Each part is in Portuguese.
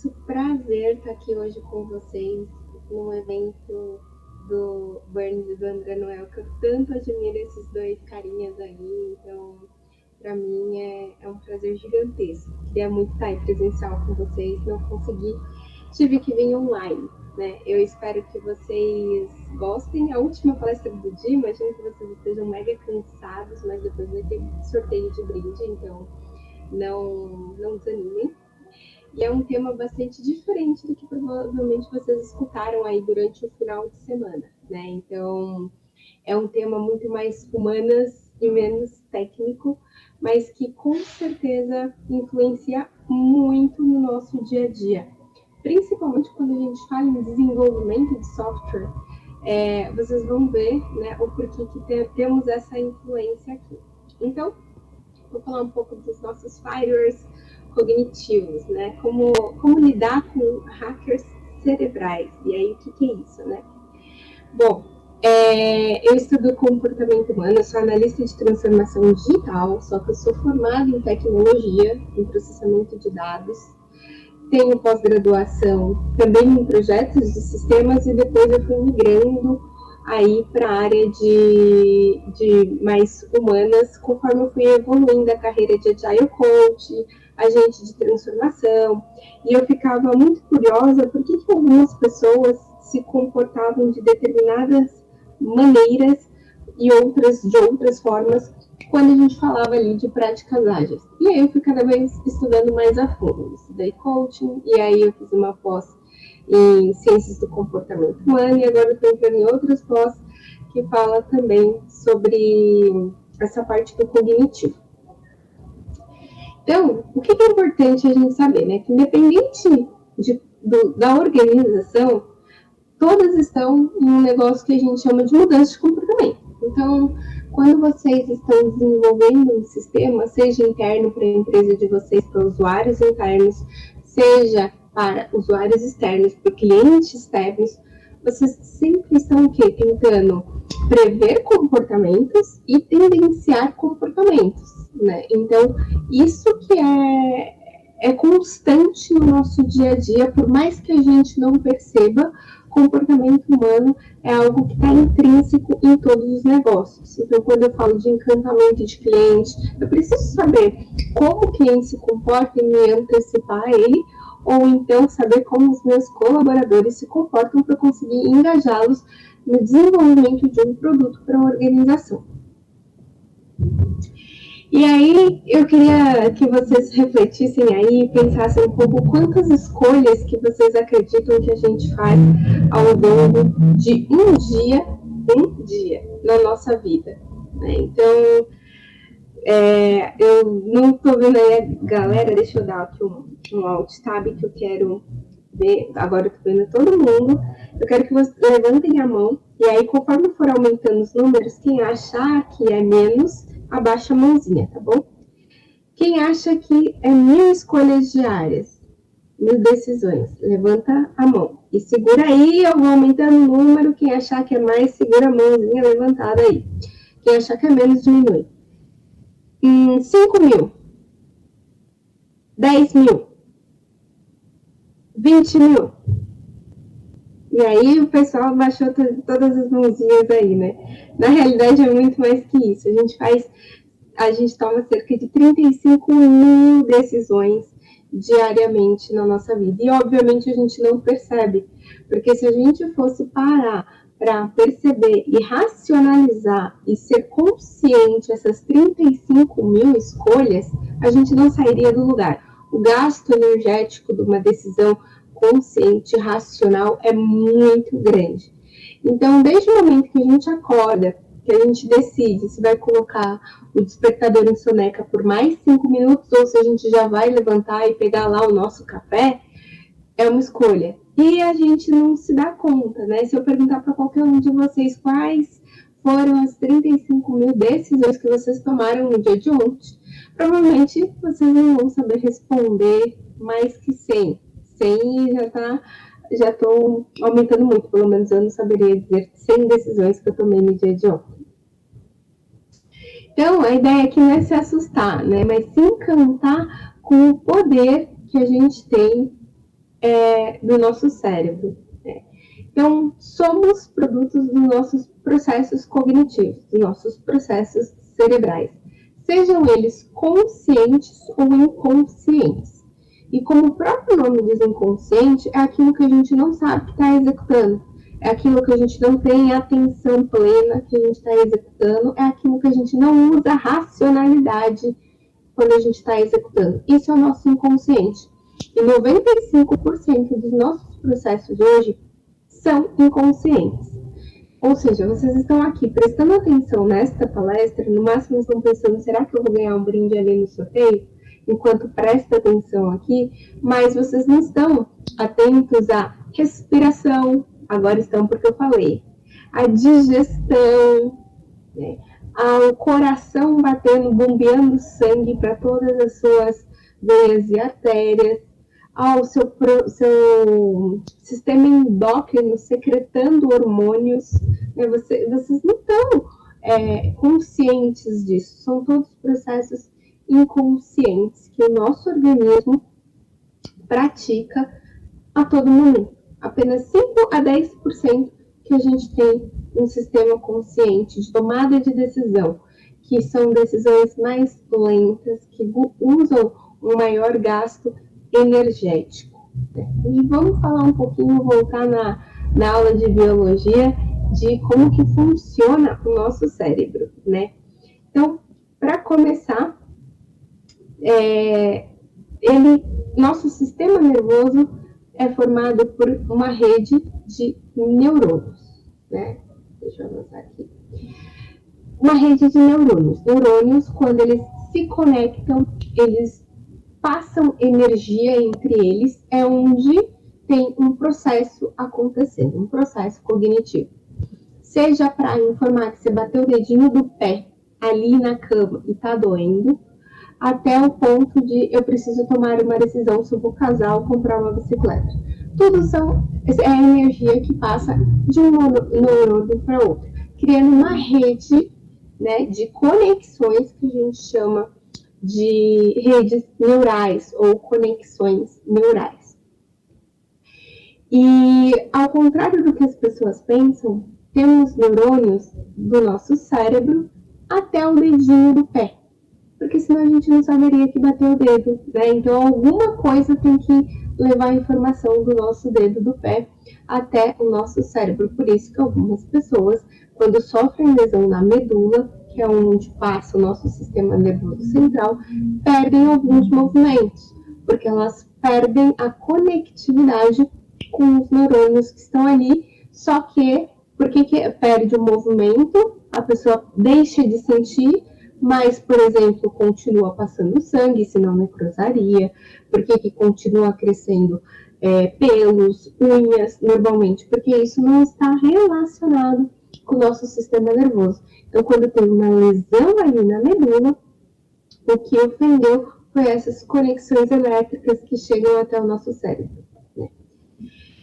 imenso prazer estar aqui hoje com vocês no evento do Burns e do André Noel, que eu tanto admiro esses dois carinhas aí. Então, para mim é um prazer gigantesco. Queria muito estar aí presencial com vocês, não consegui, tive que vir online, né? Eu espero que vocês gostem. A última palestra do dia, imagino que vocês estejam mega cansados, mas depois vai ter sorteio de brinde, então não desanimem. E é um tema bastante diferente do que provavelmente vocês escutaram aí durante o final de semana, né? Então, é um tema muito mais humanas e menos técnico, mas que com certeza influencia muito no nosso dia a dia. Principalmente quando a gente fala em desenvolvimento de software, vocês vão ver, né, o porquê que temos essa influência aqui. Então, vou falar um pouco dos nossos firewalls cognitivos, né? Como lidar com hackers cerebrais. E aí, o que é isso, né? Bom, eu estudo comportamento humano, eu sou analista de transformação digital, só que eu sou formada em tecnologia, em processamento de dados, tenho pós-graduação também em projetos de sistemas e depois eu fui migrando aí para a área de mais humanas, conforme eu fui evoluindo a carreira de Agile Coach, agente de transformação, e eu ficava muito curiosa por que algumas pessoas se comportavam de determinadas maneiras e outras de outras formas quando a gente falava ali de práticas ágeis. E aí eu fui cada vez estudando mais a fundo. Estudei coaching, e aí eu fiz uma pós em ciências do comportamento humano, e agora eu estou entrando em outras pós que fala também sobre essa parte do cognitivo. Então, o que é importante a gente saber, né? Que independente da organização, todas estão em um negócio que a gente chama de mudança de comportamento. Então, quando vocês estão desenvolvendo um sistema, seja interno para a empresa de vocês, para usuários internos, seja para usuários externos, para clientes externos, vocês sempre estão o quê? Tentando prever comportamentos e tendenciar comportamentos, né? Então, isso que é constante no nosso dia a dia, por mais que a gente não perceba, comportamento humano é algo que está intrínseco em todos os negócios. Então, quando eu falo de encantamento de cliente, eu preciso saber como o cliente se comporta e me antecipar a ele, ou então saber como os meus colaboradores se comportam para conseguir engajá-los no desenvolvimento de um produto para uma organização. E aí, eu queria que vocês refletissem aí e pensassem um pouco quantas escolhas que vocês acreditam que a gente faz ao longo de um dia na nossa vida, né? Então, eu não estou vendo aí a galera, deixa eu dar aqui um alt tab que eu quero ver, agora eu estou vendo todo mundo, eu quero que vocês levantem a mão, e aí conforme for aumentando os números, quem achar que é menos, abaixa a mãozinha, tá bom? Quem acha que é 1000 escolhas diárias, 1000 decisões, levanta a mão. E segura aí, eu vou aumentando o número. Quem achar que é mais, segura a mãozinha levantada aí. Quem achar que é menos, diminui. 5.000, 10.000, 20.000. E aí o pessoal baixou todas as mãozinhas aí, né? Na realidade é muito mais que isso. A gente toma cerca de 35.000 decisões diariamente na nossa vida. E, obviamente, a gente não percebe, porque se a gente fosse parar para perceber e racionalizar e ser consciente dessas 35.000 escolhas, a gente não sairia do lugar. O gasto energético de uma decisão consciente, racional, é muito grande. Então, desde o momento que a gente acorda, que a gente decide se vai colocar o despertador em soneca por mais 5 minutos ou se a gente já vai levantar e pegar lá o nosso café, é uma escolha. E a gente não se dá conta, né? Se eu perguntar para qualquer um de vocês quais foram as 35.000 decisões que vocês tomaram no dia de ontem, provavelmente vocês não vão saber responder mais que 100. 100 já estou aumentando muito, pelo menos eu não saberia dizer 100 decisões que eu tomei no dia de ontem. Então, a ideia aqui não é se assustar, né? Mas se encantar com o poder que a gente tem do nosso cérebro. Né? Então, somos produtos dos nossos processos cognitivos, dos nossos processos cerebrais, sejam eles conscientes ou inconscientes. E como o próprio nome diz inconsciente, é aquilo que a gente não sabe que está executando, é aquilo que a gente não tem atenção plena que a gente está executando, é aquilo que a gente não usa racionalidade quando a gente está executando. Isso é o nosso inconsciente. E 95% dos nossos processos hoje são inconscientes. Ou seja, vocês estão aqui prestando atenção nesta palestra, no máximo estão pensando, será que eu vou ganhar um brinde ali no sorteio? Enquanto presta atenção aqui, mas vocês não estão atentos à respiração, agora estão porque eu falei, a digestão, né? Ao coração batendo, bombeando sangue para todas as suas veias e artérias, ao seu sistema endócrino secretando hormônios, né? Vocês não estão conscientes disso, são todos processos inconscientes que o nosso organismo pratica a todo momento. Apenas 5 a 10% que a gente tem um sistema consciente de tomada de decisão, que são decisões mais lentas, que usam um maior gasto energético. E vamos falar um pouquinho, voltar na aula de biologia, de como que funciona o nosso cérebro, né? Então, para começar, nosso sistema nervoso é formado por uma rede de neurônios, né? Deixa eu avançar aqui. Uma rede de neurônios. Neurônios, quando eles se conectam, eles passam energia entre eles, é onde tem um processo acontecendo, um processo cognitivo. Seja para informar que você bateu o dedinho do pé ali na cama e tá doendo, até o ponto de eu preciso tomar uma decisão se eu vou casar ou comprar uma bicicleta. Tudo é a energia que passa de um neurônio para outro, criando uma rede, né, de conexões que a gente chama de redes neurais ou conexões neurais. E, ao contrário do que as pessoas pensam, temos neurônios do nosso cérebro até o dedinho do pé, porque senão a gente não saberia que bateu o dedo, né? Então, alguma coisa tem que levar a informação do nosso dedo do pé até o nosso cérebro. Por isso que algumas pessoas, quando sofrem lesão na medula, que é onde passa o nosso sistema nervoso central, perdem alguns movimentos, porque elas perdem a conectividade com os neurônios que estão ali, só que, porque perde o movimento, a pessoa deixa de sentir, mas, por exemplo, continua passando sangue, senão necrosaria, porque continua crescendo pelos, unhas, normalmente, porque isso não está relacionado com o nosso sistema nervoso. Então, quando tem uma lesão ali na medula, o que ofendeu foi essas conexões elétricas que chegam até o nosso cérebro. Né?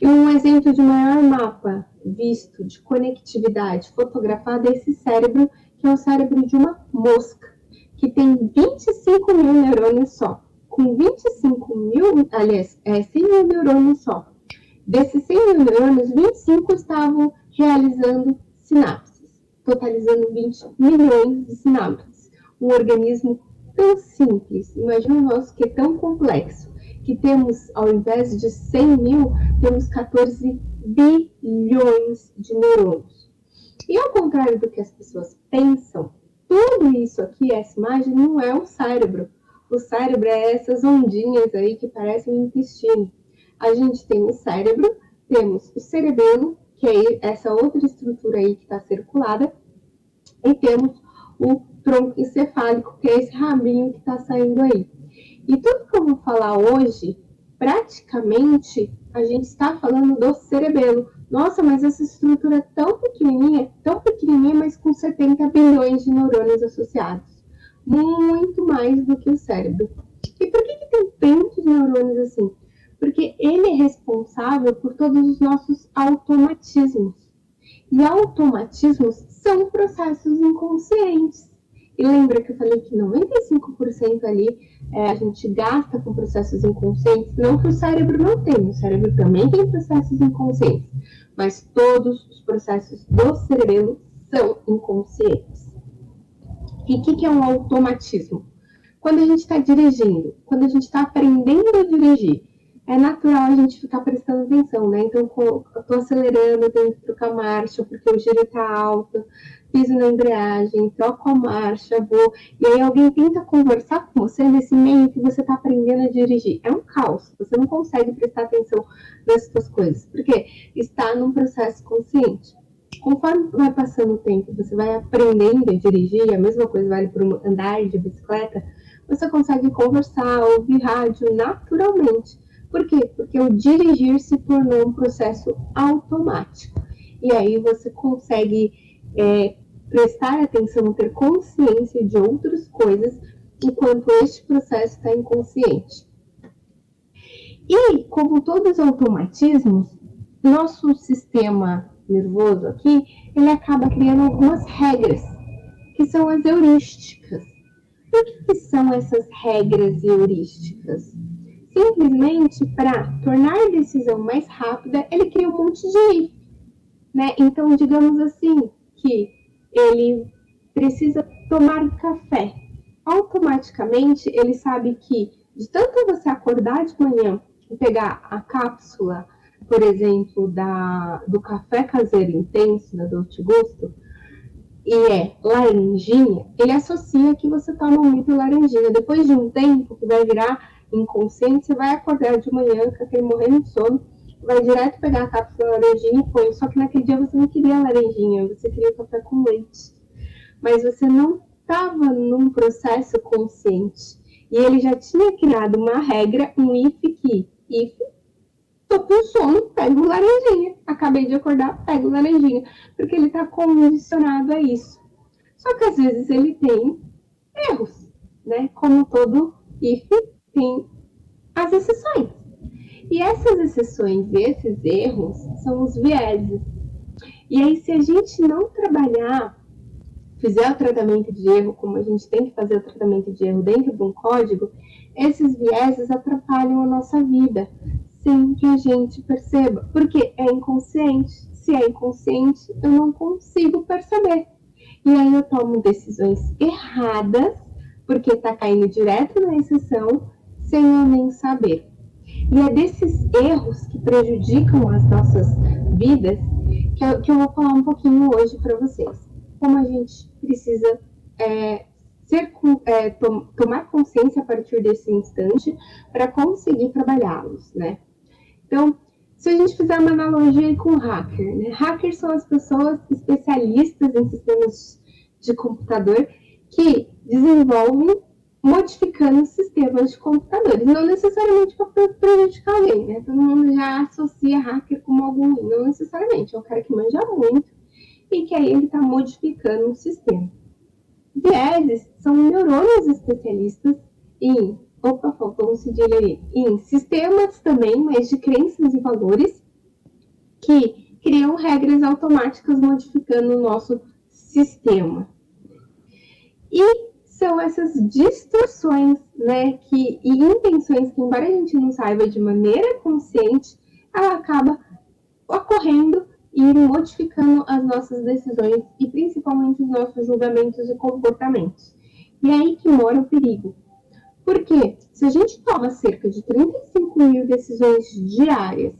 E um exemplo de maior mapa visto de conectividade fotografado é esse cérebro, que é o cérebro de uma mosca, que tem 25 mil neurônios só. Com 25 mil, aliás, 100 mil neurônios só. Desses 100 mil neurônios, 25 estavam realizando sinapses, totalizando 20 milhões de sinapses. Um organismo tão simples, imagina o nosso que é tão complexo, que temos, ao invés de 100 mil, temos 14 bilhões de neurônios. E ao contrário do que as pessoas pensam, tudo isso aqui, essa imagem, não é o cérebro. O cérebro é essas ondinhas aí que parecem um intestino. A gente tem o cérebro, temos o cerebelo, que é essa outra estrutura aí que está circulada, e temos o tronco encefálico, que é esse rabinho que está saindo aí. E tudo que eu vou falar hoje, praticamente, a gente está falando do cerebelo. Nossa, mas essa estrutura é tão pequenininha, mas com 70 bilhões de neurônios associados. Muito mais do que o cérebro. E por que tem tantos neurônios assim? Porque ele é responsável por todos os nossos automatismos. E automatismos são processos inconscientes. E lembra que eu falei que 95% ali a gente gasta com processos inconscientes? Não que o cérebro não tenha, o cérebro também tem processos inconscientes, mas todos os processos do cerebelo são inconscientes. E o que é um automatismo? Quando a gente está dirigindo, quando a gente está aprendendo a dirigir, é natural a gente ficar prestando atenção, né? Então, eu estou acelerando, eu tenho que trocar marcha, porque o giro está alto, piso na embreagem, troco a marcha, vou. E aí alguém tenta conversar com você nesse meio que você está aprendendo a dirigir. É um caos, você não consegue prestar atenção nessas coisas, porque está num processo consciente. Conforme vai passando o tempo, você vai aprendendo a dirigir, a mesma coisa vale para andar de bicicleta, você consegue conversar, ouvir rádio naturalmente. Por quê? Porque o dirigir se tornou um processo automático. E aí você consegue prestar atenção, ter consciência de outras coisas, enquanto este processo está inconsciente. E, como todos os automatismos, nosso sistema nervoso aqui, ele acaba criando algumas regras, que são as heurísticas. O que são essas regras heurísticas? Simplesmente para tornar a decisão mais rápida, ele cria um monte de if, né? Então, digamos assim, que ele precisa tomar café. Automaticamente, ele sabe que, de tanto você acordar de manhã e pegar a cápsula, por exemplo, do café caseiro intenso, da Dolce Gusto, e é laranjinha, ele associa que você toma muito laranjinha. Depois de um tempo, que vai virar inconsciente, você vai acordar de manhã com aquele morrendo de sono, vai direto pegar a cápsula laranjinha e põe. Só que naquele dia você não queria laranjinha, você queria café com leite. Mas você não estava num processo consciente. E ele já tinha criado uma regra, um if que, if, tô com sono, pego laranjinha. Acabei de acordar, pego laranjinha. Porque ele está condicionado a isso. Só que às vezes ele tem erros, né? Como todo if tem as exceções. E essas exceções e esses erros são os vieses. E aí, se a gente não trabalhar, fizer o tratamento de erro, como a gente tem que fazer o tratamento de erro dentro de um código, esses vieses atrapalham a nossa vida, sem que a gente perceba. Porque é inconsciente. Se é inconsciente, eu não consigo perceber. E aí eu tomo decisões erradas, porque está caindo direto na exceção, sem eu nem saber. E é desses erros que prejudicam as nossas vidas que eu vou falar um pouquinho hoje para vocês. Como a gente precisa tomar consciência a partir desse instante para conseguir trabalhá-los, né? Então, se a gente fizer uma analogia com hacker, né? Hackers são as pessoas especialistas em sistemas de computador que desenvolvem modificando sistemas de computadores, não necessariamente para prejudicar alguém, né? Todo mundo já associa hacker como algo ruim, não necessariamente, é um cara que manja muito e que aí ele está modificando um sistema. Vieses são neurônios especialistas em, faltou um cedilho ali, em sistemas também, mas de crenças e valores, que criam regras automáticas modificando o nosso sistema. E são essas distorções, né, e intenções que, embora a gente não saiba de maneira consciente, ela acaba ocorrendo e modificando as nossas decisões e principalmente os nossos julgamentos e comportamentos. E é aí que mora o perigo. Porque se a gente toma cerca de 35 mil decisões diárias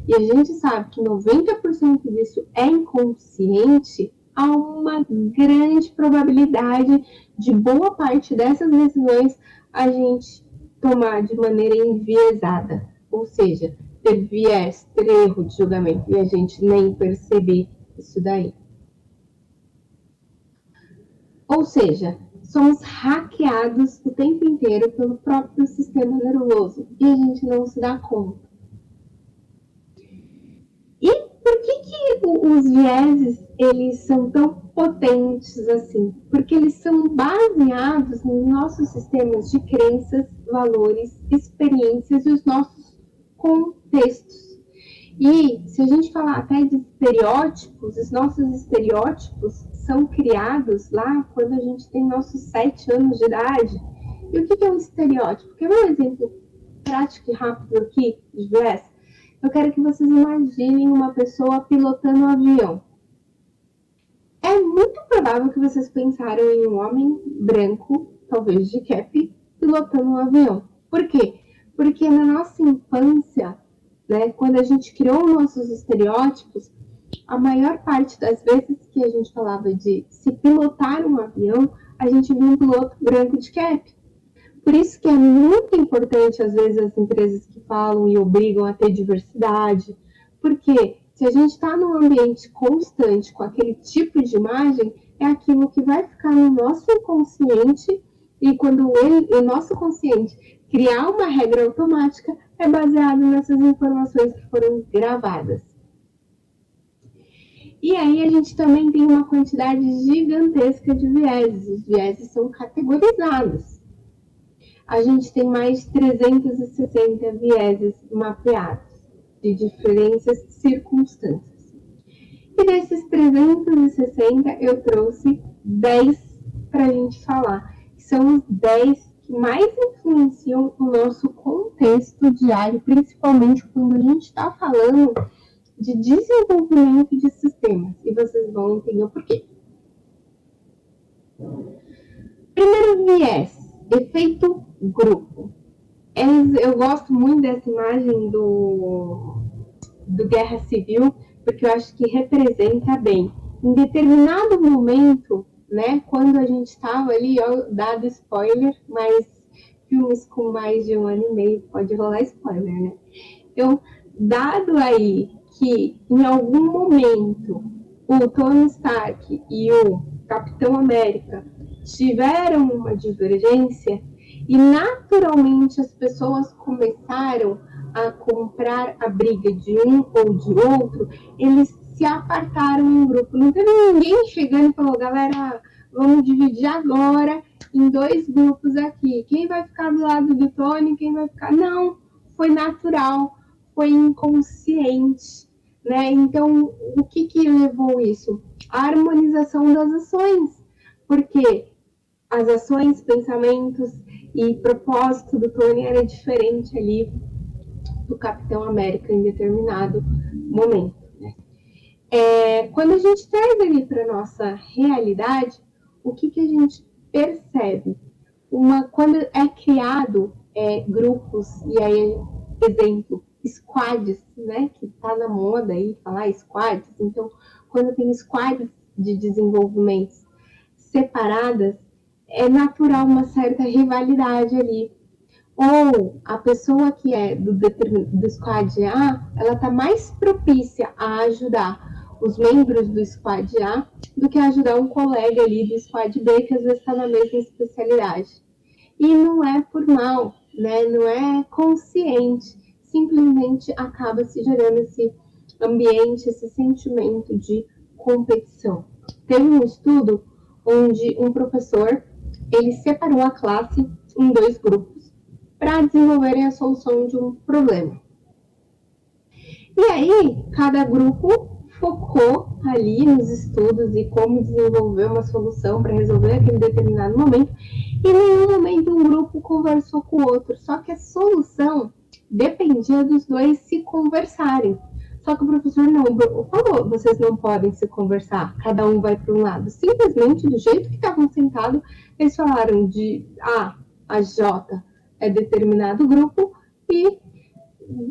e a gente sabe que 90% disso é inconsciente, há uma grande probabilidade de boa parte dessas decisões a gente tomar de maneira enviesada, ou seja, ter viés, ter erro de julgamento e a gente nem perceber isso daí. Ou seja, somos hackeados o tempo inteiro pelo próprio sistema nervoso e a gente não se dá conta. E por que os vieses eles são tão potentes assim? Porque eles são baseados nos nossos sistemas de crenças, valores, experiências e os nossos contextos. E se a gente falar até de estereótipos, os nossos estereótipos são criados lá quando a gente tem nossos 7 anos de idade. E o que é um estereótipo? Quer ver um exemplo prático e rápido aqui de viés? Eu quero que vocês imaginem uma pessoa pilotando um avião. É muito provável que vocês pensaram em um homem branco, talvez de cap, pilotando um avião. Por quê? Porque na nossa infância, né, quando a gente criou nossos estereótipos, a maior parte das vezes que a gente falava de se pilotar um avião, a gente viu um piloto branco de cap. Por isso que é muito importante, às vezes, as empresas que falam e obrigam a ter diversidade, porque se a gente está num ambiente constante com aquele tipo de imagem, é aquilo que vai ficar no nosso inconsciente, e quando o nosso consciente criar uma regra automática, é baseado nessas informações que foram gravadas. E aí a gente também tem uma quantidade gigantesca de vieses. Os vieses são categorizados. A gente tem mais de 360 vieses mapeados de diferentes circunstâncias. E desses 360, eu trouxe 10 para a gente falar, que são os 10 que mais influenciam o nosso contexto diário, principalmente quando a gente está falando de desenvolvimento de sistemas. E vocês vão entender o porquê. Primeiro viés, efeito grupo. Eu gosto muito dessa imagem do Guerra Civil, porque eu acho que representa bem. Em determinado momento, né, quando a gente estava ali, ó, dado spoiler, mas filmes com mais de 1 ano e meio pode rolar spoiler, né? Então, dado aí que em algum momento o Tony Stark e o Capitão América tiveram uma divergência e naturalmente as pessoas começaram a comprar a briga de um ou de outro, eles se apartaram em grupo. Não teve ninguém chegando e falou, galera, vamos dividir agora em 2 grupos aqui. Quem vai ficar do lado do Tony, quem vai ficar... Não, foi natural, foi inconsciente, né? Então, o que levou isso? A harmonização das ações, porque as ações, pensamentos e propósito do Tony era diferente ali do Capitão América em determinado momento. Né? Quando a gente traz ali para nossa realidade, o que a gente percebe? Quando é criado grupos, e aí, exemplo, squads, né, que está na moda aí falar squads, então, quando tem squads de desenvolvimento separadas, é natural uma certa rivalidade ali. Ou a pessoa que é do squad A, ela está mais propícia a ajudar os membros do squad A do que ajudar um colega ali do squad B, que às vezes está na mesma especialidade. E não é por mal, né? Não é consciente, simplesmente acaba se gerando esse ambiente, esse sentimento de competição. Teve um estudo onde um professor ele separou a classe em 2 grupos para desenvolverem a solução de um problema. E aí, cada grupo focou ali nos estudos e como desenvolver uma solução para resolver aquele determinado momento, e em nenhum momento um grupo conversou com o outro, só que a solução dependia dos 2 se conversarem. Só que o professor não falou, vocês não podem se conversar, cada um vai para um lado. Simplesmente, do jeito que estavam sentados, eles falaram de A a J é determinado grupo e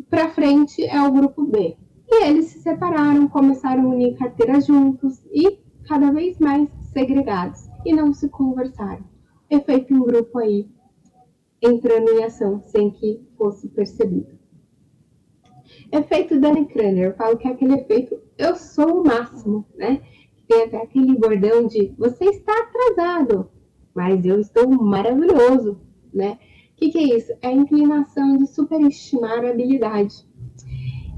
para frente é o grupo B. E eles se separaram, começaram a unir carteiras juntos e cada vez mais segregados e não se conversaram. Efeito em grupo aí, entrando em ação sem que fosse percebido. Efeito Dunning-Kruger, eu falo que é aquele efeito eu sou o máximo, né? Tem até aquele bordão de você está atrasado, mas eu estou maravilhoso, né? O que é isso? É a inclinação de superestimar a habilidade.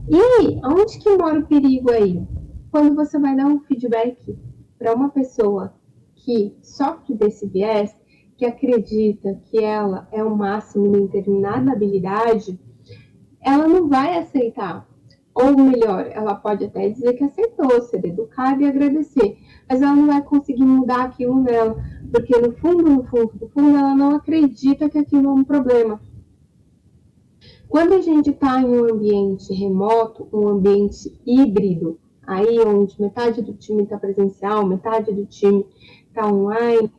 E onde que mora o perigo aí? Quando você vai dar um feedback para uma pessoa que sofre desse viés, que acredita que ela é o máximo em determinada habilidade, ela não vai aceitar. Ou melhor, ela pode até dizer que aceitou, ser educada e agradecer, mas ela não vai conseguir mudar aquilo nela, porque no fundo, ela não acredita que aquilo é um problema. Quando a gente está em um ambiente remoto, um ambiente híbrido, aí onde metade do time está presencial, metade do time está online,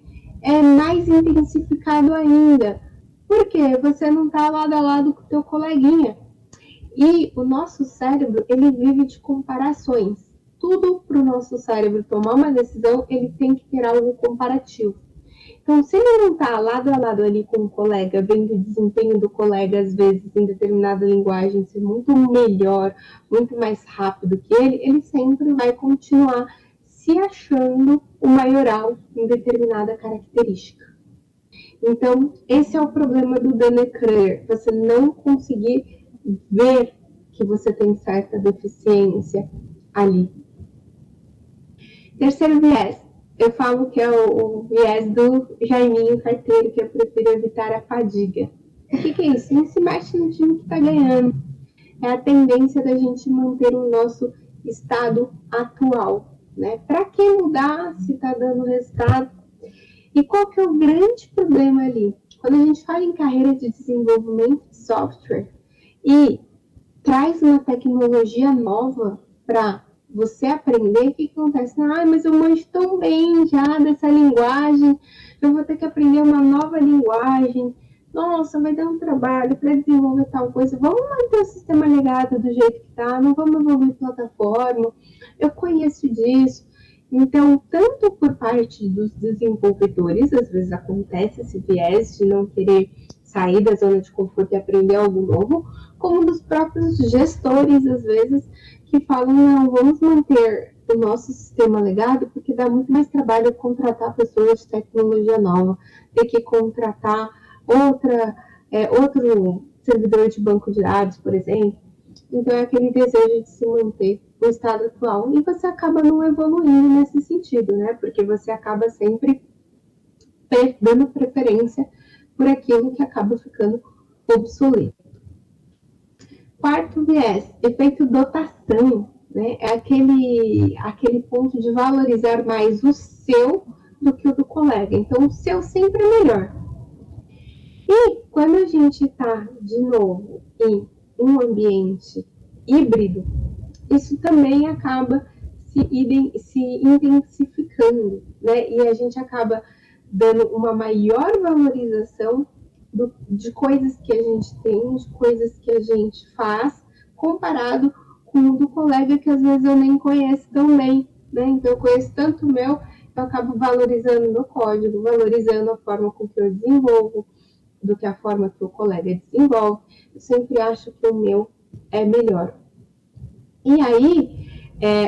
é mais intensificado ainda, porque você não está lado a lado com o teu coleguinha. E o nosso cérebro, ele vive de comparações. Tudo para o nosso cérebro tomar uma decisão, ele tem que ter algo comparativo. Então, se ele não está lado a lado ali com o colega, vendo o desempenho do colega, às vezes, em determinada linguagem, ser muito melhor, muito mais rápido que ele sempre vai continuar se achando o maioral em determinada característica. Então, esse é o problema do Dunning-Kruger, você não conseguir ver que você tem certa deficiência ali. Terceiro viés, eu falo que é o viés do Jaiminho carteiro, que eu prefiro evitar a fadiga. O que é isso? Não se mexe no time que está ganhando. É a tendência da gente manter o nosso estado atual. Né? Para que mudar se está dando resultado? E qual que é o grande problema ali? Quando a gente fala em carreira de desenvolvimento de software e traz uma tecnologia nova para você aprender, o que acontece? Mas eu manjo tão bem já dessa linguagem, eu vou ter que aprender uma nova linguagem. Nossa, vai dar um trabalho para desenvolver tal coisa. Vamos manter o sistema legado do jeito que está, não vamos evoluir plataforma. Eu conheço disso. Então, tanto por parte dos desenvolvedores, às vezes acontece esse viés de não querer sair da zona de conforto e aprender algo novo, como dos próprios gestores, às vezes, que falam, não, vamos manter o nosso sistema legado, porque dá muito mais trabalho contratar pessoas de tecnologia nova, ter que contratar outro servidor de banco de dados, por exemplo. Então, é aquele desejo de se manter no estado atual. E você acaba não evoluindo nesse sentido, né? Porque você acaba sempre dando preferência por aquilo que acaba ficando obsoleto. Quarto viés, efeito dotação, né? É aquele ponto de valorizar mais o seu do que o do colega. Então, o seu sempre é melhor. E quando a gente está, de novo, em um ambiente híbrido, isso também acaba se intensificando, né? E a gente acaba dando uma maior valorização de coisas que a gente tem, de coisas que a gente faz, comparado com o do colega que às vezes eu nem conheço tão bem, né? Então eu conheço tanto o meu, eu acabo valorizando meu código, valorizando a forma com que eu desenvolvo, do que a forma que o colega desenvolve. Eu sempre acho que o meu é melhor. E aí,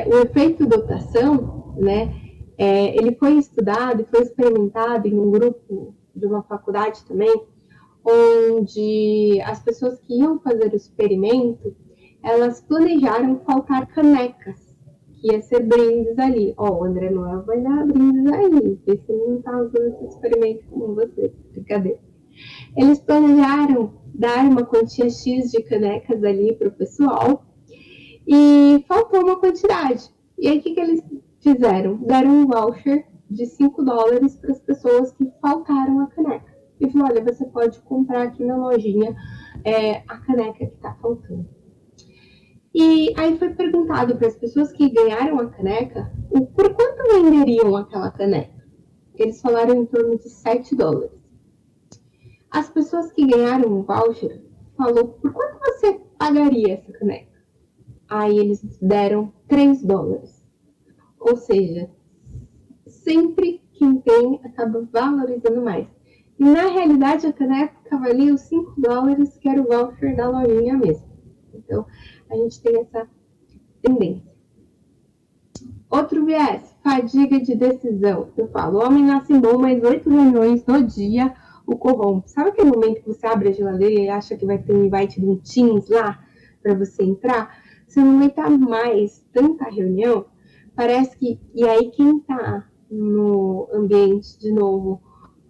o efeito dotação, né, ele foi estudado e foi experimentado em um grupo de uma faculdade também, onde as pessoas que iam fazer o experimento, elas planejaram faltar canecas, que ia ser brindes ali. O André Noel vai dar brindes aí, porque se ele não está usando esse experimento com você, brincadeira. Eles planejaram dar uma quantia X de canecas ali para o pessoal e faltou uma quantidade. E aí o que eles fizeram? Deram um voucher de $5 para as pessoas que faltaram a caneca. E falou, olha, você pode comprar aqui na lojinha a caneca que está faltando. E aí foi perguntado para as pessoas que ganharam a caneca por quanto venderiam aquela caneca. Eles falaram em torno de $7. As pessoas que ganharam o voucher falou por quanto você pagaria essa caneca? Aí eles deram $3. Ou seja, sempre quem tem acaba valorizando mais. E na realidade a caneca valia os $5, que era o voucher da lojinha mesmo. Então a gente tem essa tendência. Outro viés, fadiga de decisão. Eu falo, o homem nasce bom, mas 8 reuniões no dia o corrompe. Sabe aquele momento que você abre a geladeira e acha que vai ter um invite de um Teams lá para você entrar? Você não aguenta mais tanta reunião. Parece que... E aí quem está no ambiente, de novo,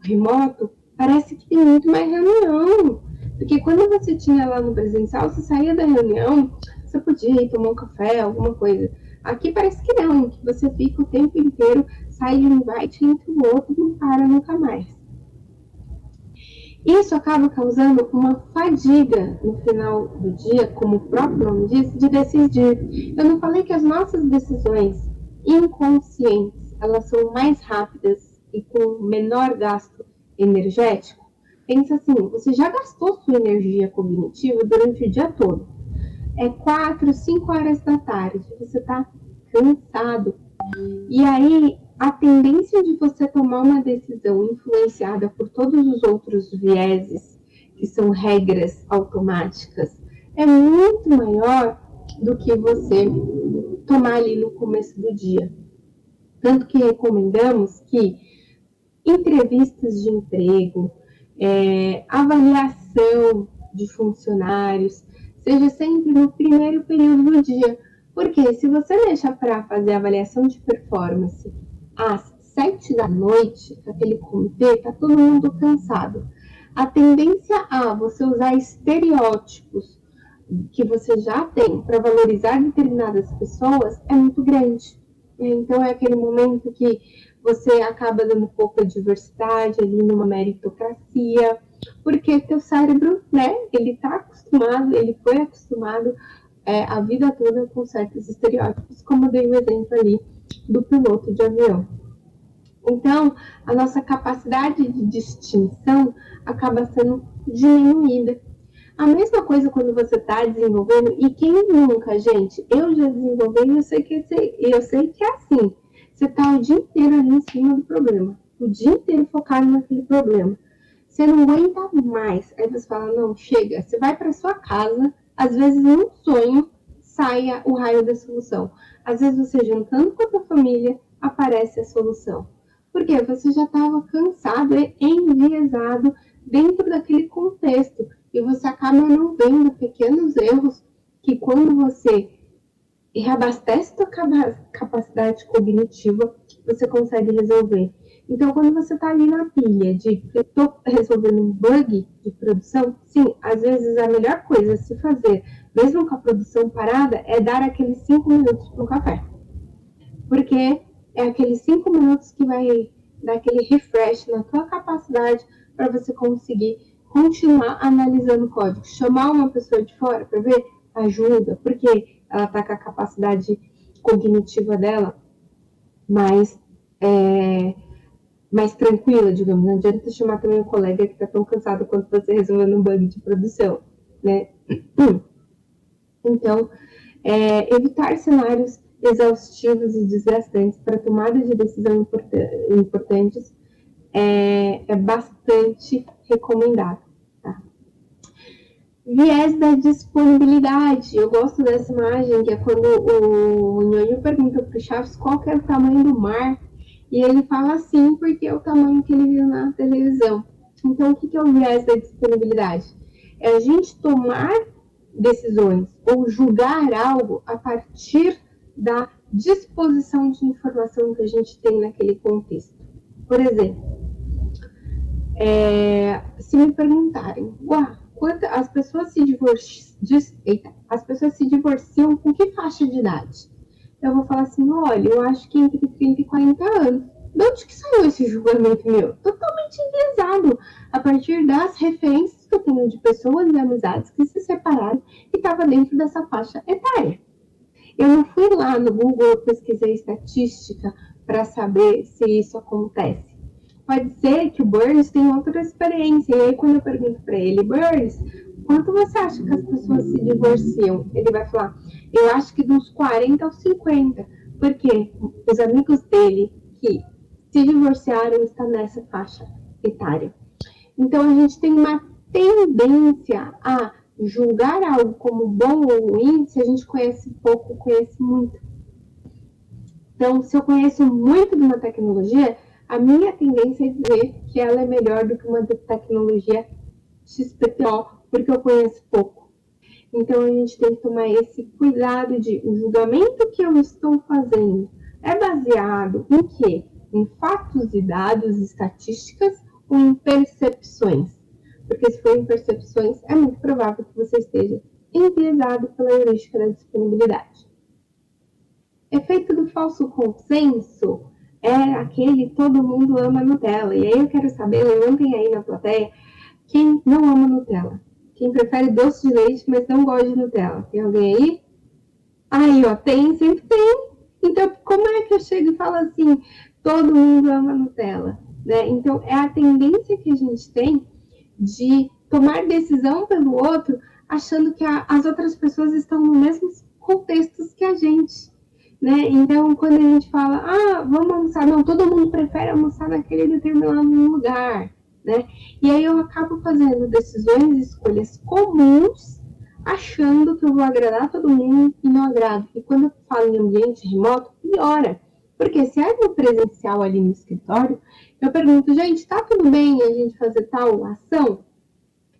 remoto, parece que tem muito mais reunião. Porque quando você tinha lá no presencial, você saía da reunião, você podia ir tomar um café, alguma coisa. Aqui parece que não, que você fica o tempo inteiro, sai de um invite entre o outro e não para nunca mais. Isso acaba causando uma fadiga no final do dia, como o próprio nome diz, de decidir. Eu não falei que as nossas decisões inconscientes, elas são mais rápidas e com menor gasto energético? Pensa assim, você já gastou sua energia cognitiva durante o dia todo. É 4, 5 horas da tarde, você está cansado. E aí, a tendência de você tomar uma decisão influenciada por todos os outros vieses, que são regras automáticas, é muito maior do que você tomar ali no começo do dia. Tanto que recomendamos que entrevistas de emprego, avaliação de funcionários, seja sempre no primeiro período do dia. Porque se você deixa para fazer a avaliação de performance às 7 da noite, aquele comitê, está todo mundo cansado. A tendência a você usar estereótipos que você já tem para valorizar determinadas pessoas é muito grande. Então é aquele momento que você acaba dando pouca diversidade ali numa meritocracia, porque teu cérebro, né, ele tá acostumado, ele foi acostumado a vida toda com certos estereótipos, como eu dei o exemplo ali do piloto de avião. Então, a nossa capacidade de distinção acaba sendo diminuída. A mesma coisa quando você está desenvolvendo, e quem nunca, gente, eu já desenvolvi e eu sei que é assim. Você está o dia inteiro ali em cima do problema, o dia inteiro focado naquele problema. Você não aguenta mais. Aí você fala, não, chega. Você vai para sua casa, às vezes num sonho saia o raio da solução. Às vezes você juntando com a tua família, aparece a solução. Porque você já estava cansado e enviesado dentro daquele contexto. E você acaba não vendo pequenos erros que quando você reabastece sua capacidade cognitiva, você consegue resolver. Então, quando você está ali na pilha de eu estou resolvendo um bug de produção, sim, às vezes a melhor coisa a se fazer, mesmo com a produção parada, é dar aqueles 5 minutos para o café. Porque é aqueles 5 minutos que vai dar aquele refresh na tua capacidade para você conseguir continuar analisando o código. Chamar uma pessoa de fora para ver ajuda, porque ela está com a capacidade cognitiva dela mais tranquila, digamos. Não adianta chamar também um colega que está tão cansado quanto você resolvendo um bug de produção, né? Então, evitar cenários exaustivos e desgastantes para tomada de decisão importantes é bastante recomendado. Tá? Viés da disponibilidade. Eu gosto dessa imagem, que é quando o Nhonho pergunta para o Chaves qual que é o tamanho do mar, e ele fala assim, porque é o tamanho que ele viu na televisão. Então, o que é o viés da disponibilidade? É a gente tomar decisões ou julgar algo a partir da disposição de informação que a gente tem naquele contexto. Por exemplo, se me perguntarem, as pessoas se divorciam com que faixa de idade? Eu vou falar assim, olha, eu acho que entre 30 e 40 anos. De onde que saiu esse julgamento meu? Totalmente enviesado, a partir das referências que eu tenho de pessoas e amizades que se separaram e estavam dentro dessa faixa etária. Eu não fui lá no Google, pesquisei estatística para saber se isso acontece. Pode ser que o Burns tenha outra experiência. E aí, quando eu pergunto para ele, Burns, quanto você acha que as pessoas se divorciam? Ele vai falar, eu acho que dos 40 aos 50. Porque os amigos dele que se divorciaram estão nessa faixa etária. Então, a gente tem uma tendência a julgar algo como bom ou ruim se a gente conhece pouco ou conhece muito. Então, se eu conheço muito de uma tecnologia, a minha tendência é dizer que ela é melhor do que uma tecnologia XPTO, porque eu conheço pouco. Então, a gente tem que tomar esse cuidado de o julgamento que eu estou fazendo é baseado em quê? Em fatos e dados, estatísticas ou em percepções? Porque se for em percepções, é muito provável que você esteja enviesado pela heurística da disponibilidade. Efeito do falso consenso é aquele todo mundo ama Nutella. E aí eu quero saber, levantem aí na plateia, quem não ama Nutella? Quem prefere doce de leite, mas não gosta de Nutella? Tem alguém aí? Aí, ó, tem, sempre tem. Então, como é que eu chego e falo assim, todo mundo ama Nutella? Né? Então, é a tendência que a gente tem de tomar decisão pelo outro, achando que as outras pessoas estão no mesmo contextos que a gente. Né? Então, quando a gente fala, vamos almoçar, não, todo mundo prefere almoçar naquele determinado lugar, né? E aí eu acabo fazendo decisões e escolhas comuns, achando que eu vou agradar todo mundo e não agrado. E quando eu falo em ambiente remoto, piora. Porque se é no presencial ali no escritório, eu pergunto, gente, tá tudo bem a gente fazer tal ação?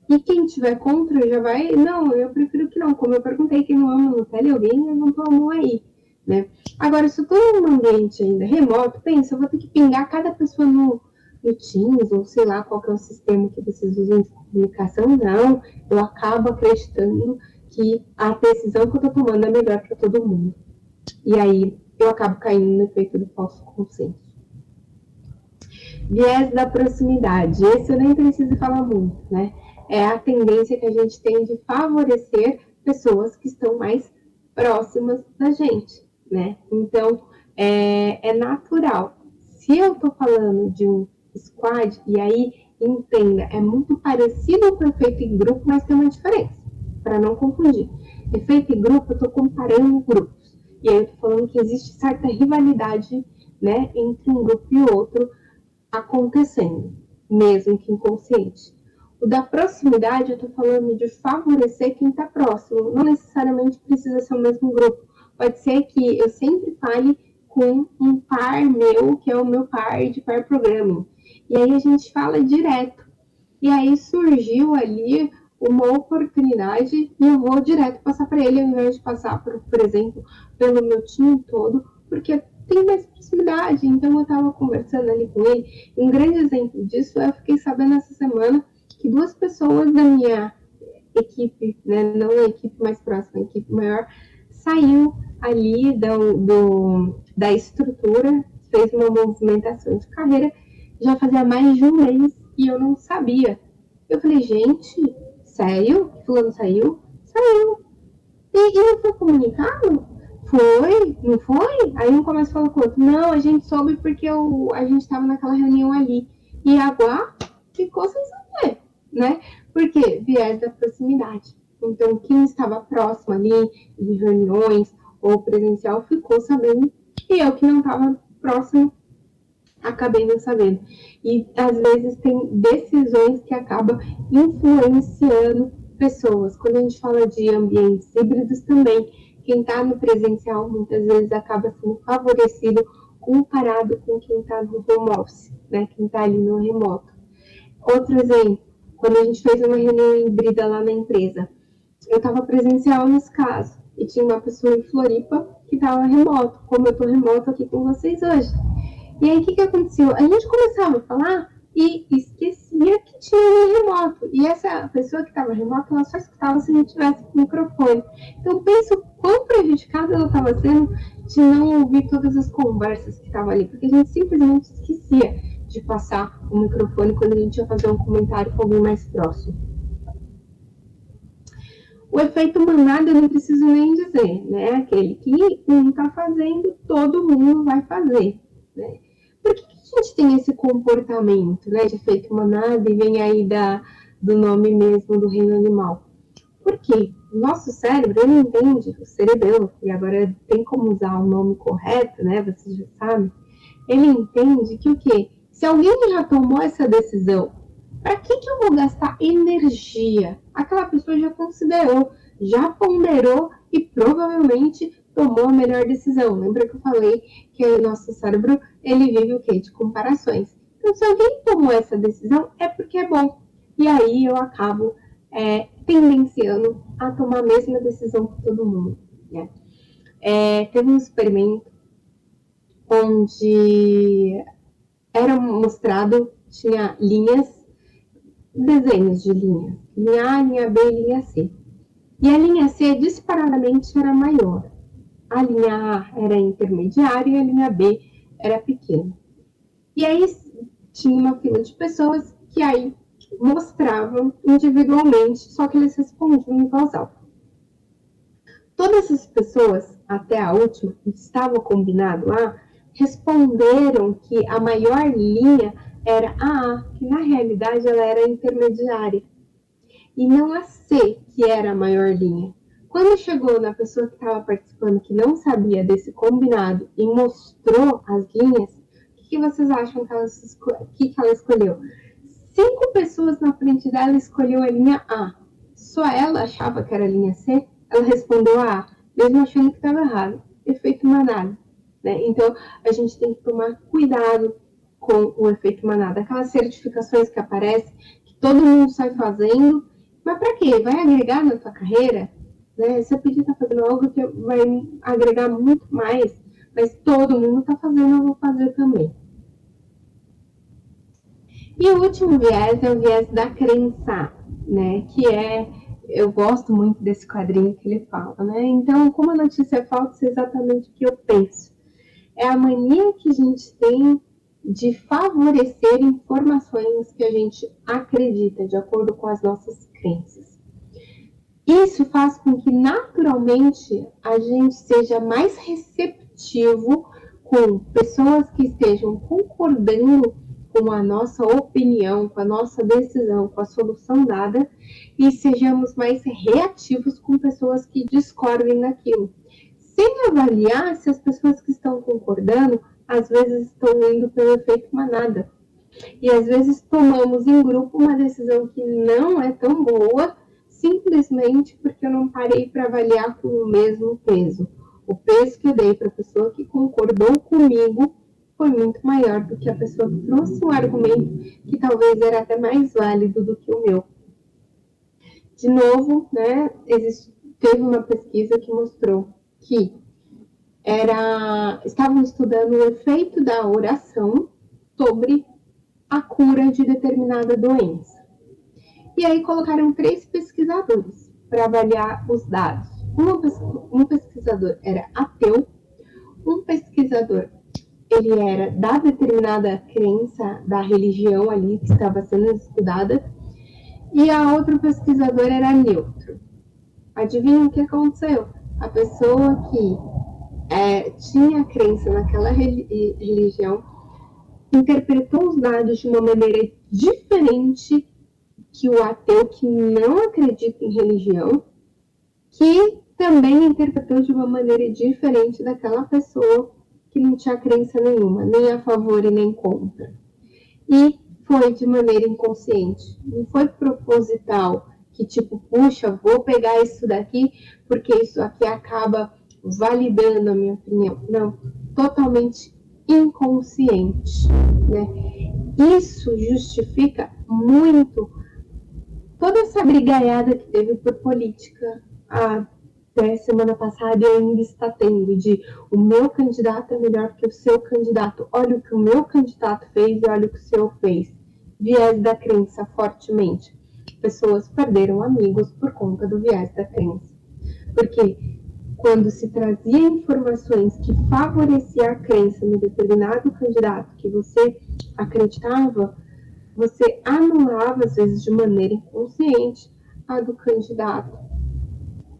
E quem tiver contra já vai, não, eu prefiro que não. Como eu perguntei quem não ama Nutella, alguém levantou a mão aí. Né? Agora, se eu estou num ambiente ainda remoto, pensa, eu vou ter que pingar cada pessoa no Teams, ou sei lá qual que é o sistema que vocês usam de comunicação, não, eu acabo acreditando que a decisão que eu estou tomando é melhor para todo mundo. E aí eu acabo caindo no efeito do falso consenso. Viés da proximidade, esse eu nem preciso falar muito, né? É a tendência que a gente tem de favorecer pessoas que estão mais próximas da gente, né? Então, é natural. Se eu tô falando de um squad, e aí, entenda, é muito parecido com o efeito em grupo, mas tem uma diferença, para não confundir. Efeito em grupo, eu tô comparando grupos. E aí eu tô falando que existe certa rivalidade, né, entre um grupo e outro acontecendo, mesmo que inconsciente. O da proximidade, eu tô falando de favorecer quem tá próximo. Não necessariamente precisa ser o mesmo grupo. Pode ser que eu sempre fale com um par meu, que é o meu par de par programming. E aí a gente fala direto. E aí surgiu ali uma oportunidade e eu vou direto passar para ele, ao invés de passar, por exemplo, pelo meu time todo, porque tem mais proximidade. Então eu estava conversando ali com ele. Um grande exemplo disso eu fiquei sabendo essa semana que duas pessoas da minha equipe, né, não a equipe mais próxima, a equipe maior, saiu ali da estrutura, fez uma movimentação de carreira, já fazia mais de um mês e eu não sabia. Eu falei, gente, sério? Fulano saiu? Saiu. E não foi comunicado? Foi, não foi? Aí um começa a falar com o outro, não, a gente soube porque a gente estava naquela reunião ali. E agora ficou sem saber, né? Porque viés da proximidade. Então, quem estava próximo ali de reuniões ou presencial ficou sabendo. E eu que não estava próximo, acabei não sabendo. E às vezes tem decisões que acabam influenciando pessoas. Quando a gente fala de ambientes híbridos também, quem está no presencial muitas vezes acaba sendo favorecido comparado com quem está no home office, né? Quem está ali no remoto. Outro exemplo, quando a gente fez uma reunião híbrida lá na empresa, eu estava presencial nesse caso, e tinha uma pessoa em Floripa que estava remoto, como eu estou remoto aqui com vocês hoje. E aí, o que aconteceu? A gente começava a falar e esquecia que tinha um remoto. E essa pessoa que estava remoto, ela só escutava se a gente tivesse com o microfone. Então, penso quão prejudicada ela estava sendo de não ouvir todas as conversas que estavam ali. Porque a gente simplesmente esquecia de passar o microfone quando a gente ia fazer um comentário com alguém mais próximo. O efeito manada eu não preciso nem dizer, né? Aquele que um está fazendo, todo mundo vai fazer, né? Por que a gente tem esse comportamento, né, de efeito manada e vem aí do nome mesmo do reino animal? Porque o nosso cérebro, ele entende, o cerebelo, e agora tem como usar o nome correto, né, vocês já sabem, ele entende que o quê? Se alguém já tomou essa decisão, para que eu vou gastar energia? Aquela pessoa já considerou, já ponderou e provavelmente tomou a melhor decisão. Lembra que eu falei que o nosso cérebro, ele vive o quê? De comparações. Então, se alguém tomou essa decisão, é porque é bom. E aí eu acabo tendenciando a tomar a mesma decisão que todo mundo. Né? Teve um experimento onde era mostrado, tinha linhas, desenhos de linha A, linha B e linha C. E a linha C disparadamente era maior. A linha A era intermediária e a linha B era pequena. E aí tinha uma fila de pessoas que aí mostravam individualmente, só que eles respondiam em voz alta. Todas as pessoas, até a última, que estava combinado lá, responderam que a maior linha era a A, que na realidade ela era intermediária, e não a C, que era a maior linha. Quando chegou na pessoa que estava participando, que não sabia desse combinado, e mostrou as linhas, o que vocês acham que ela escolheu? 5 pessoas na frente dela escolheu a linha A. Só ela achava que era a linha C. Ela respondeu a A, mesmo achando que estava errado. Efeito manada. Né? Então, a gente tem que tomar cuidado com o efeito manada. Aquelas certificações que aparecem, que todo mundo sai fazendo, mas para quê? Vai agregar na sua carreira? Né? Você podia estar fazendo algo que vai agregar muito mais, mas todo mundo está fazendo, eu vou fazer também. E o último viés é o viés da crença, né? Que eu gosto muito desse quadrinho que ele fala, né? Então, como a notícia é falsa, é exatamente o que eu penso. É a mania que a gente tem de favorecer informações que a gente acredita, de acordo com as nossas crenças. Isso faz com que, naturalmente, a gente seja mais receptivo com pessoas que estejam concordando com a nossa opinião, com a nossa decisão, com a solução dada, e sejamos mais reativos com pessoas que discordem daquilo, sem avaliar se as pessoas que estão concordando, às vezes estão indo pelo efeito manada. E às vezes tomamos em grupo uma decisão que não é tão boa, simplesmente porque eu não parei para avaliar com o mesmo peso. O peso que eu dei para a pessoa que concordou comigo foi muito maior do que a pessoa que trouxe um argumento que talvez era até mais válido do que o meu. De novo, né, teve uma pesquisa que mostrou que estavam estudando o efeito da oração sobre a cura de determinada doença. E aí colocaram 3 pesquisadores para avaliar os dados. Um pesquisador era ateu, um pesquisador ele era da determinada crença da religião ali que estava sendo estudada, e a outra pesquisador era neutro. Adivinha o que aconteceu? A pessoa que tinha crença naquela religião interpretou os dados de uma maneira diferente que o ateu que não acredita em religião, que também interpretou de uma maneira diferente daquela pessoa que não tinha crença nenhuma, nem a favor e nem contra. E foi de maneira inconsciente, não foi proposital, que tipo, puxa, vou pegar isso daqui, porque isso aqui acaba validando a minha opinião. Não, totalmente inconsciente, né? Isso justifica muito toda essa brigaiada que teve por política até semana passada e ainda está tendo, de o meu candidato é melhor que o seu candidato, olha o que o meu candidato fez e olha o que o seu fez. Viés da crença fortemente. Pessoas perderam amigos por conta do viés da crença. Porque quando se trazia informações que favoreciam a crença no determinado candidato que você acreditava, você anulava, às vezes de maneira inconsciente, a do candidato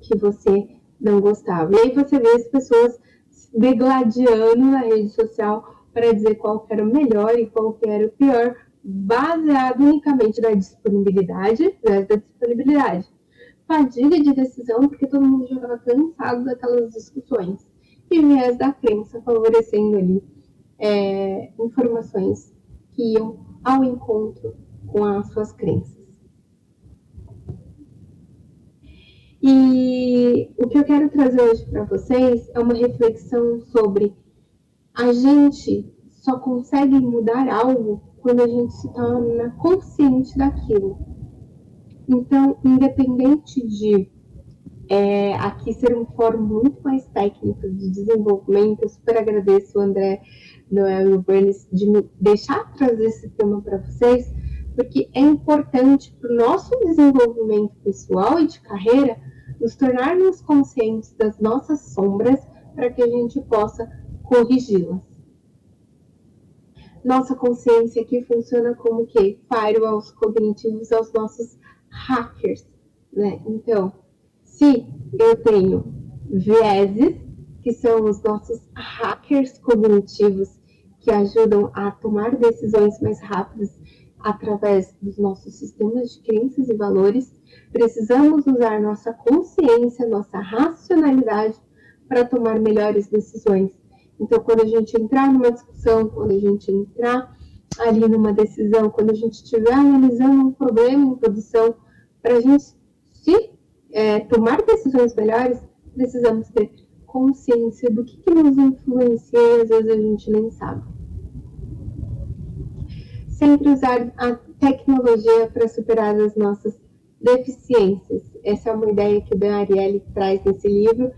que você não gostava. E aí você vê as pessoas se degladiando na rede social para dizer qual era o melhor e qual era o pior, baseado unicamente na disponibilidade, né, da disponibilidade. Fadiga de decisão, porque todo mundo já estava cansado daquelas discussões. E viés da crença favorecendo ali informações que iam ao encontro com as suas crenças. E o que eu quero trazer hoje para vocês é uma reflexão sobre a gente só consegue mudar algo quando a gente se torna consciente daquilo. Então, independente de aqui ser um fórum muito mais técnico de desenvolvimento, eu super agradeço o André Noel e o Bernis de me deixar trazer esse tema para vocês, porque é importante para o nosso desenvolvimento pessoal e de carreira nos tornarmos conscientes das nossas sombras para que a gente possa corrigi-las. Nossa consciência aqui funciona como que firewalls cognitivos aos nossos hackers, né? Então, se eu tenho vieses, que são os nossos hackers cognitivos, que ajudam a tomar decisões mais rápidas através dos nossos sistemas de crenças e valores, precisamos usar nossa consciência, nossa racionalidade para tomar melhores decisões. Então, quando a gente entrar numa discussão, quando a gente entrar ali numa decisão, quando a gente estiver analisando um problema em produção, para a gente tomar decisões melhores, precisamos ter consciência do que nos influencia e às vezes a gente nem sabe. Sempre usar a tecnologia para superar as nossas deficiências. Essa é uma ideia que o Dan Ariely traz nesse livro,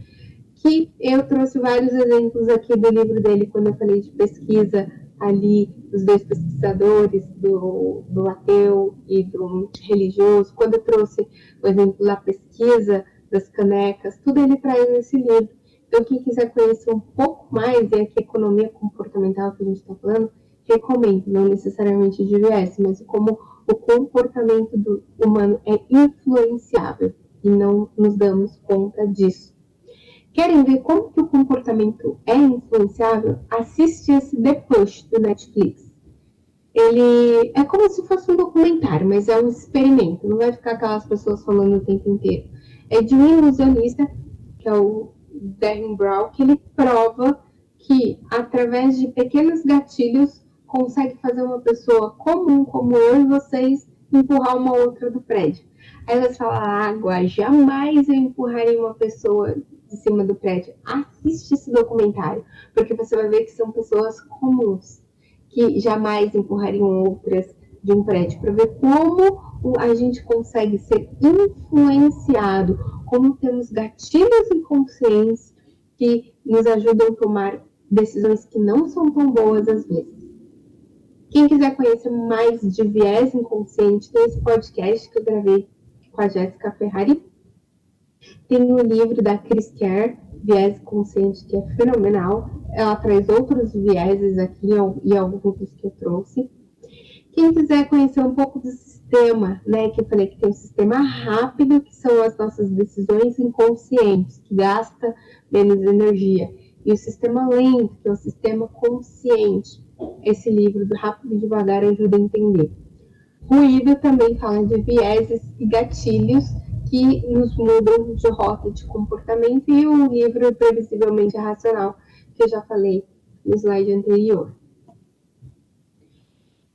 que eu trouxe vários exemplos aqui do livro dele, quando eu falei de pesquisa ali, dos dois pesquisadores, do ateu e do religioso, quando eu trouxe o exemplo da pesquisa das canecas, tudo ele traz nesse livro. Então, quem quiser conhecer um pouco mais, e aqui economia comportamental que a gente está falando, recomendo, não necessariamente de viés, mas como o comportamento do humano é influenciável e não nos damos conta disso. Querem ver como que o comportamento é influenciável? Assiste esse The Push do Netflix. Ele é como se fosse um documentário, mas é um experimento. Não vai ficar aquelas pessoas falando o tempo inteiro. É de um ilusionista, que é o Dan Brown, que ele prova que através de pequenos gatilhos consegue fazer uma pessoa comum como eu e vocês empurrar uma outra do prédio. Aí você fala, água, jamais eu empurraria uma pessoa de cima do prédio. Assiste esse documentário, porque você vai ver que são pessoas comuns, que jamais empurrariam outras de um prédio, para ver como a gente consegue ser influenciado, como temos gatilhos inconscientes que nos ajudam a tomar decisões que não são tão boas às vezes. Quem quiser conhecer mais de viés inconsciente, tem esse podcast que eu gravei com a Jéssica Ferrari. Tem um livro da Chris Kerr, Viés Consciente, que é fenomenal. Ela traz outros vieses aqui e alguns dos que eu trouxe. Quem quiser conhecer um pouco do sistema, né, que eu falei que tem um sistema rápido, que são as nossas decisões inconscientes, que gasta menos energia. E o sistema lento, que é o sistema consciente. Esse livro do Rápido e Devagar ajuda a entender. Ruído também fala de vieses e gatilhos que nos mudam de rota de comportamento, e o livro Previsivelmente Racional, que eu já falei no slide anterior.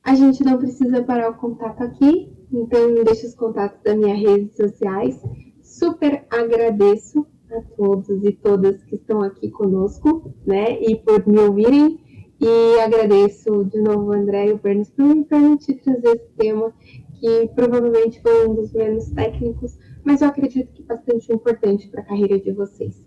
A gente não precisa parar o contato aqui, então deixa os contatos das minhas redes sociais. Super agradeço a todos e todas que estão aqui conosco, né, e por me ouvirem. E agradeço de novo o André e o Bernis por me permitir trazer esse tema, que provavelmente foi um dos menos técnicos, mas eu acredito que bastante importante para a carreira de vocês.